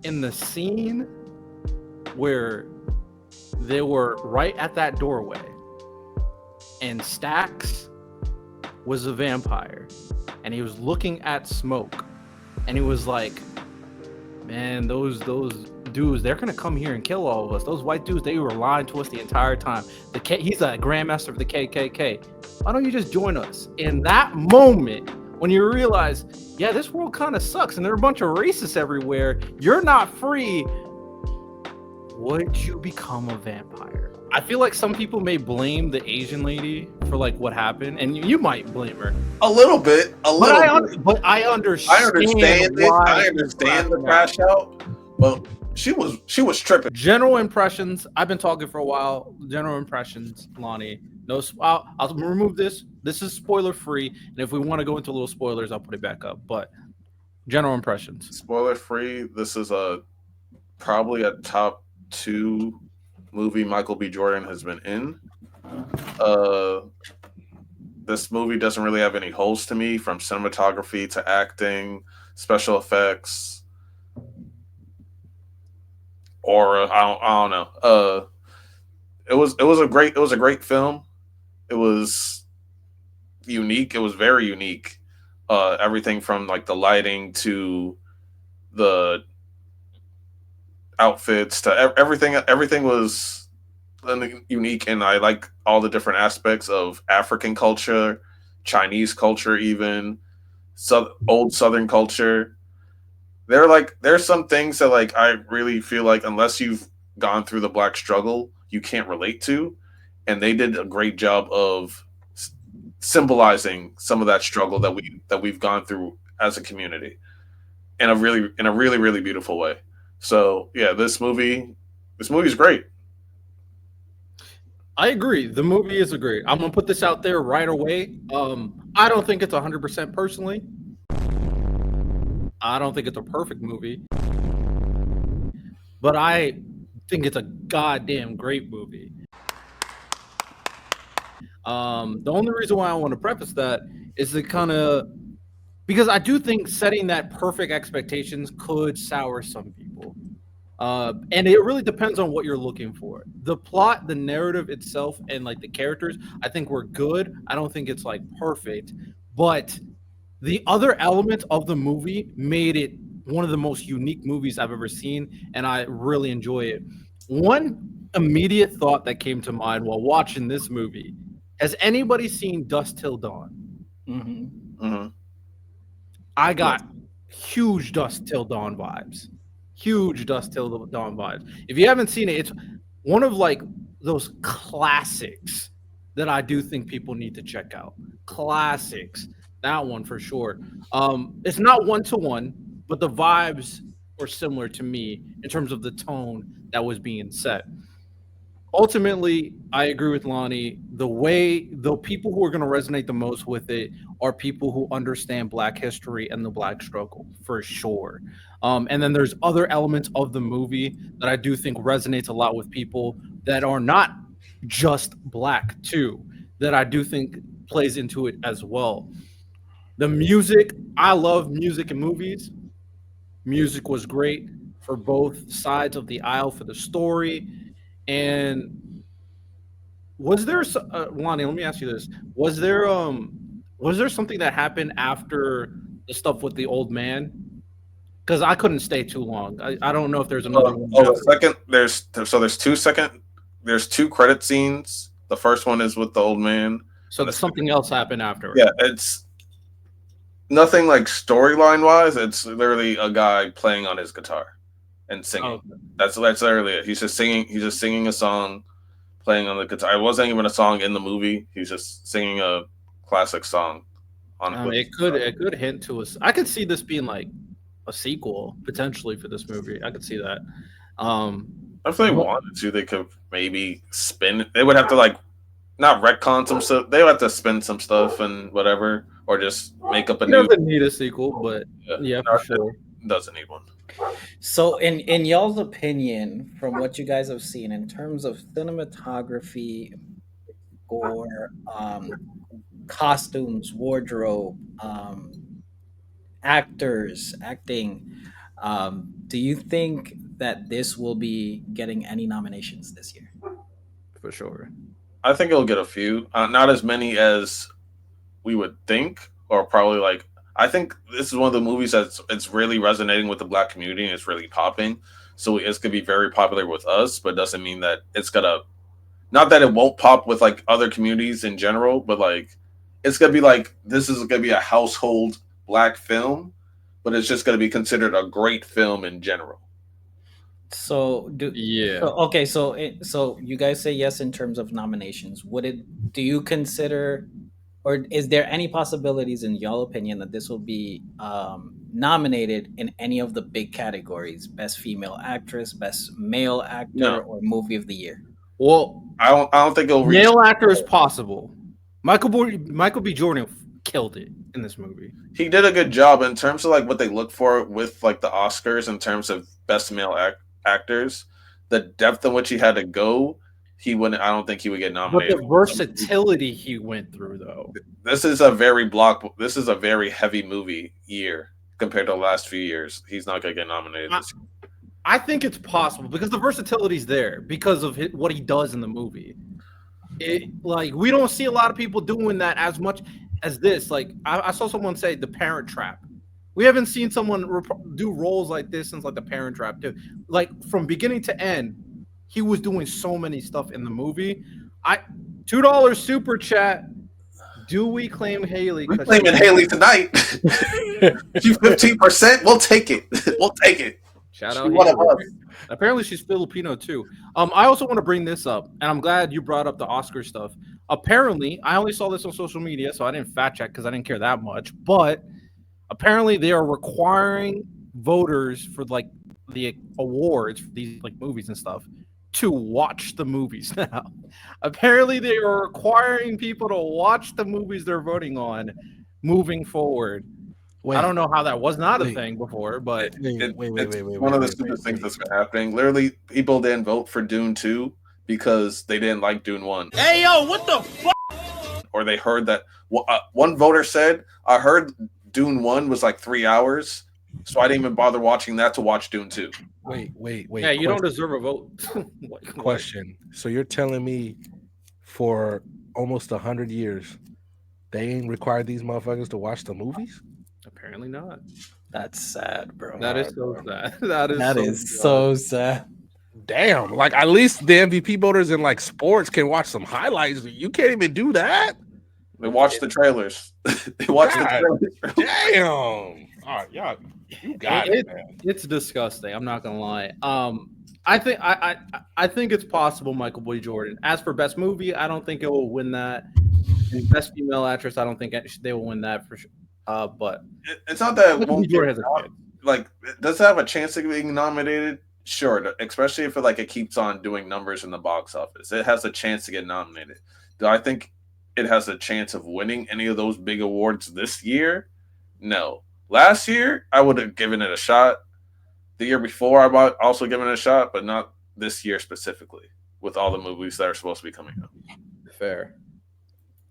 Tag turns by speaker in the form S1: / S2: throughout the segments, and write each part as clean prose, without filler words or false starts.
S1: in the scene where they were right at that doorway and Stax was a vampire and he was looking at Smoke and he was like, man, those dudes, they're gonna come here and kill all of us. Those white dudes, they were lying to us the entire time. He's a grandmaster of the KKK. Why don't you just join us? In that moment, when you realize, yeah, this world kind of sucks and there are a bunch of racists everywhere, you're not free. Would you become a vampire? I feel like some people may blame the Asian lady for like what happened, and you might blame her
S2: a little bit.
S1: But I understand.
S2: I understand the crash out. Well, she was tripping.
S1: General impressions. I've been talking for a while. General impressions, Lonnie. No, I'll remove this. This is spoiler free, and if we want to go into little spoilers, I'll put it back up. But general impressions.
S2: Spoiler free. This is probably a top 2 movie Michael B. Jordan has been in. This movie doesn't really have any holes to me, from cinematography to acting, special effects, or I don't know. It was a great film. It was unique. It was very unique. Everything from like the lighting to the outfits to everything was unique, and I like all the different aspects of African culture, Chinese culture, even old Southern culture. There's some things that like I really feel like unless you've gone through the Black struggle, you can't relate to, and they did a great job of symbolizing some of that struggle that we've gone through as a community in a really beautiful way. So yeah, this movie's great.
S1: I agree. The movie is great. I'm gonna put this out there right away. I don't think it's 100% personally. I don't think it's a perfect movie, but I think it's a goddamn great movie. The only reason why I want to preface that is to kind of because I do think setting that perfect expectations could sour some people. And it really depends on what you're looking for. The plot, the narrative itself, and like the characters, I think were good. I don't think it's like perfect, but the other elements of the movie made it one of the most unique movies I've ever seen, and I really enjoy it. One immediate thought that came to mind while watching this movie: has anybody seen Dusk Till Dawn?
S3: Mm-hmm.
S2: Mm-hmm.
S1: I got huge Dusk Till Dawn vibes. Huge Dusk Till Dawn vibes. If you haven't seen it, it's one of like those classics that I do think people need to check out. Classics. That one for sure. It's not one to one, but the vibes were similar to me in terms of the tone that was being set. Ultimately, I agree with Lonnie. The people who are going to resonate the most with it are people who understand Black history and the Black struggle for sure. And then there's other elements of the movie that I do think resonates a lot with people that are not just Black too, that I do think plays into it as well. The music, I love music in movies. Music was great for both sides of the aisle for the story. And was there, Lonnie? Let me ask you this: was there something that happened after the stuff with the old man? Because I couldn't stay too long. I don't know if there's another one.
S2: There's 2 credit scenes. The first one is with the old man.
S1: So something else happened after.
S2: Yeah, it's nothing like storyline wise. It's literally a guy playing on his guitar and singing.
S1: Okay.
S2: That's literally it. He's just singing a song, playing on the guitar. It wasn't even a song in the movie. He's just singing a classic song.
S1: It could hint to us. I could see this being like a sequel potentially for this movie. I could see that.
S2: If they wanted to, they could maybe spin it. They would have to like not retcon some stuff. They would have to spin some stuff and whatever, or just make up a new.
S1: Doesn't need a sequel, but yeah, for sure.
S2: Doesn't need one.
S3: So, in y'all's opinion, from what you guys have seen in terms of cinematography or costumes, wardrobe, actors, acting, Do you think that this will be getting any nominations this year?
S1: For sure.
S2: I think it'll get a few, not as many as we would think, or probably like. I think this is one of the movies that's it's really resonating with the black community and it's really popping. So it's gonna be very popular with us, but doesn't mean that it's gonna. Not that it won't pop with like other communities in general, but like it's gonna be like this is gonna be a household black film, but it's just gonna be considered a great film in general.
S3: So
S1: Yeah.
S3: so you guys say yes in terms of nominations. Would it do you consider or is there any possibilities in y'all opinion that this will be nominated in any of the big categories? Best female actress, best male actor,
S2: No,
S3: or movie of the year?
S1: Well,
S2: I don't. I don't think it'll reach.
S1: male actor is possible. Michael B. Jordan killed it in this movie.
S2: He did a good job in terms of like what they look for with like the Oscars in terms of best male actors. The depth in which he had to go, he wouldn't. I don't think he would get
S1: But
S2: nominated.
S1: the versatility he went through, though.
S2: This is a very block. This is a very heavy movie year compared to the last few years. He's not gonna get nominated this year.
S1: I think it's possible because the versatility's there because of what he does in the movie. Like we don't see a lot of people doing that as much as this. Like I saw someone say The Parent Trap. We haven't seen someone do roles like this since like The Parent Trap too. Like from beginning to end, he was doing so many stuff in the movie. I $2 super chat. Do we claim Haley?
S2: We're claiming Haley tonight. She's 15%. We'll take it. We'll take it.
S1: Shout
S2: She's
S1: out
S2: one of
S1: Haley.
S2: us.
S1: Apparently she's Filipino too. I also want to bring this up, and I'm glad you brought up the Oscar stuff. Apparently, I only saw this on social media, so I didn't fact check because I didn't care that much. But apparently, they are requiring voters for like the awards for these like movies and stuff to watch the movies now. Apparently, they are requiring people to watch the movies they're voting on moving forward. I don't know how that was not a thing before, but
S2: It's one of the stupidest things that's been happening. Literally, people didn't vote for Dune 2 because they didn't like Dune 1.
S4: Hey, yo, what the fuck?
S2: Or they heard that one voter said, I heard Dune 1 was like 3 hours, so I didn't even bother watching that to watch Dune 2.
S5: Wait.
S1: yeah, you don't deserve a vote.
S5: Question. So you're telling me for almost 100 years, they ain't required these motherfuckers to watch the movies?
S1: Apparently not.
S3: That's sad, bro.
S1: That is so sad.
S3: That is so sad.
S5: Damn, like at least the MVP voters in like sports can watch some highlights. You can't even do that.
S2: They watch the trailers. They watch the trailers.
S5: Damn. All right, y'all, you got it, man.
S1: It's disgusting. I'm not gonna lie. I think it's possible. Michael B. Jordan. As for best movie, I don't think it will win that. And best female actress, I don't think they will win that for sure. But
S2: it's not that it
S1: Michael B.
S2: won't
S1: Jordan
S2: get,
S1: has a chance.
S2: like does it have a chance of being nominated? Sure, especially if it keeps on doing numbers in the box office. It has a chance to get nominated. Do I think it has a chance of winning any of those big awards this year? No. Last year, I would have given it a shot. The year before, I might also given it a shot, but not this year specifically, with all the movies that are supposed to be coming out.
S1: Fair.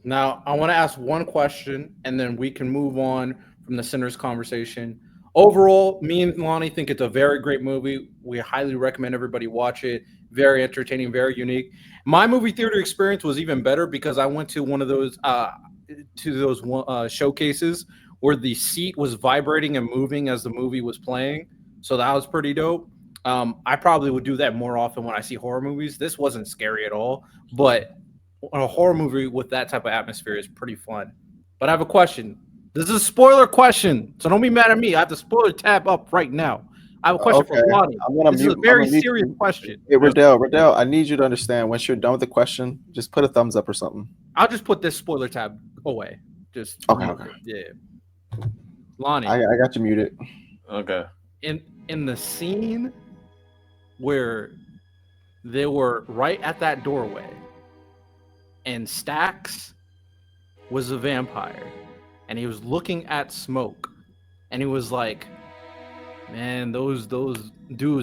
S1: Now, I want to ask one question, and then we can move on from the Sinners conversation. Overall, me and Lonnie think it's a very great movie. We highly recommend everybody watch it. Very entertaining, very unique. My movie theater experience was even better because I went to one of those showcases where the seat was vibrating and moving as the movie was playing. So that was pretty dope. I probably would do that more often when I see horror movies. This wasn't scary at all, but a horror movie with that type of atmosphere is pretty fun. But I have a question. This is a spoiler question, so don't be mad at me. I have the spoiler tab up right now. I have a question for Lonnie. This is a very serious question.
S6: Hey, Riddell, I need you to understand. Once you're done with the question, just put a thumbs up or something.
S1: I'll just put this spoiler tab away. Just
S6: Okay.
S1: Yeah. Lonnie,
S6: I got you muted.
S2: Okay.
S1: in the scene where they were right at that doorway and Stax was a vampire and he was looking at smoke and he was like, man, those dudes,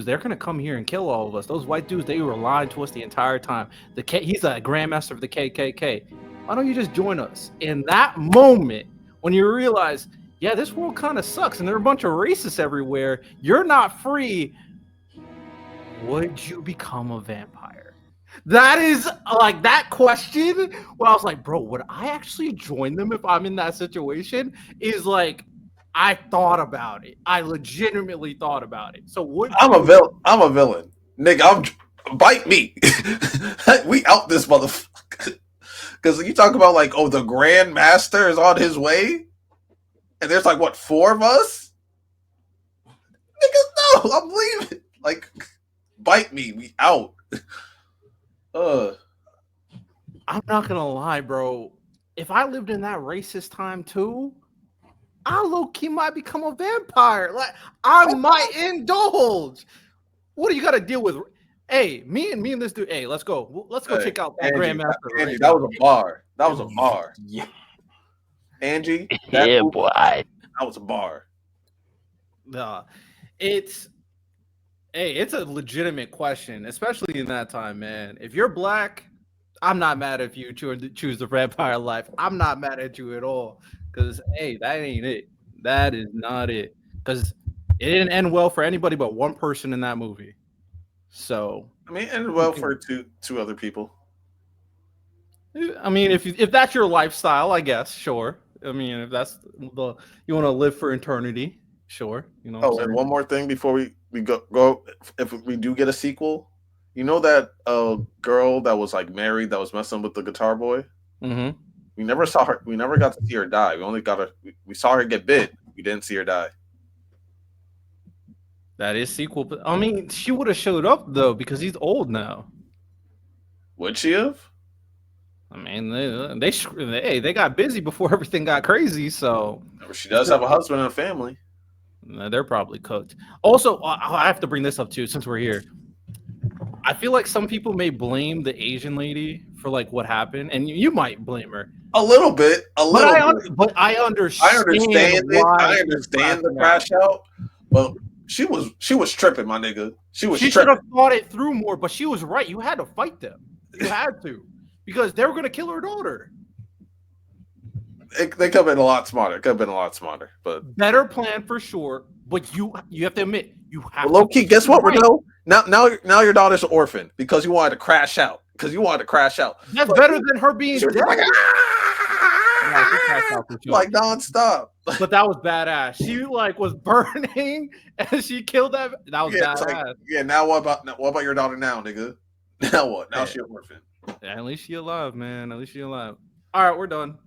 S1: they're gonna come here and kill all of us. Those white dudes, they were lying to us the entire time. He's a grandmaster of the KKK. Why don't you just join us? In that moment, when you realize yeah, this world kind of sucks, and there are a bunch of racists everywhere. You're not free. Would you become a vampire? That is like that question. Well, I was like, bro, would I actually join them if I'm in that situation? Is like, I thought about it. I legitimately thought about it. So would
S2: I'm
S1: you?
S2: a villain. I'm a villain, nigga. Bite me. We out this motherfucker. Because you talk about like, oh, the Grand Master is on his way, and there's like what 4 of us. Nigga, no, I'm leaving. Like, bite me. We out.
S1: I'm not gonna lie, bro. If I lived in that racist time too, I low key might become a vampire. Like I might indulge. What do you got to deal with? Hey, me and this dude. Hey, let's go. Let's go check out that
S2: Angie,
S1: Grandmaster.
S2: Angie, that was a bar. That was a bar.
S3: Yeah.
S2: Angie, that
S7: Yeah,
S2: movie,
S7: boy.
S2: that was a bar.
S1: It's it's a legitimate question, especially in that time, man. If you're black, I'm not mad if you choose the vampire life. I'm not mad at you at all. Because hey, that ain't it. That is not it. Because it didn't end well for anybody but one person in that movie. So
S2: I mean, and well for two other people.
S1: I mean, if that's your lifestyle, I guess, sure. I mean, if that's the you want to live for eternity, sure. You know.
S2: Oh, and one more thing before we go if we do get a sequel, you know that girl that was like married that was messing with the guitar boy.
S1: Mm-hmm.
S2: We never saw her. We never got to see her die. We only got her. We saw her get bit. We didn't see her die.
S1: That is sequel. But I mean, she would have showed up though because he's old now.
S2: Would she have?
S1: I mean, they got busy before everything got crazy. So
S2: She does have a husband and a family.
S1: they're probably cooked. Also, I have to bring this up too since we're here. I feel like some people may blame the Asian lady for like what happened, and you might blame her
S2: A little bit.
S1: But I understand.
S2: I understand it. I understand the crash out, but she was tripping, my nigga. She
S1: should have thought it through more, but she was right. You had to fight them. You had to because they were going to kill her daughter.
S2: They could have been a lot smarter. Could have been a lot smarter, but
S1: better plan for sure. But you have to admit you have.
S2: Low key, guess what, Renault? Now your daughter's an orphan because you wanted to crash out. That's
S1: better than her being dead.
S2: Like nonstop.
S1: But that was badass. She like was burning and she killed that. That was badass.
S2: Like, now what about your daughter now, nigga? Now what? Now she's an orphan.
S1: At least she alive, man. At least she alive. All right, we're done.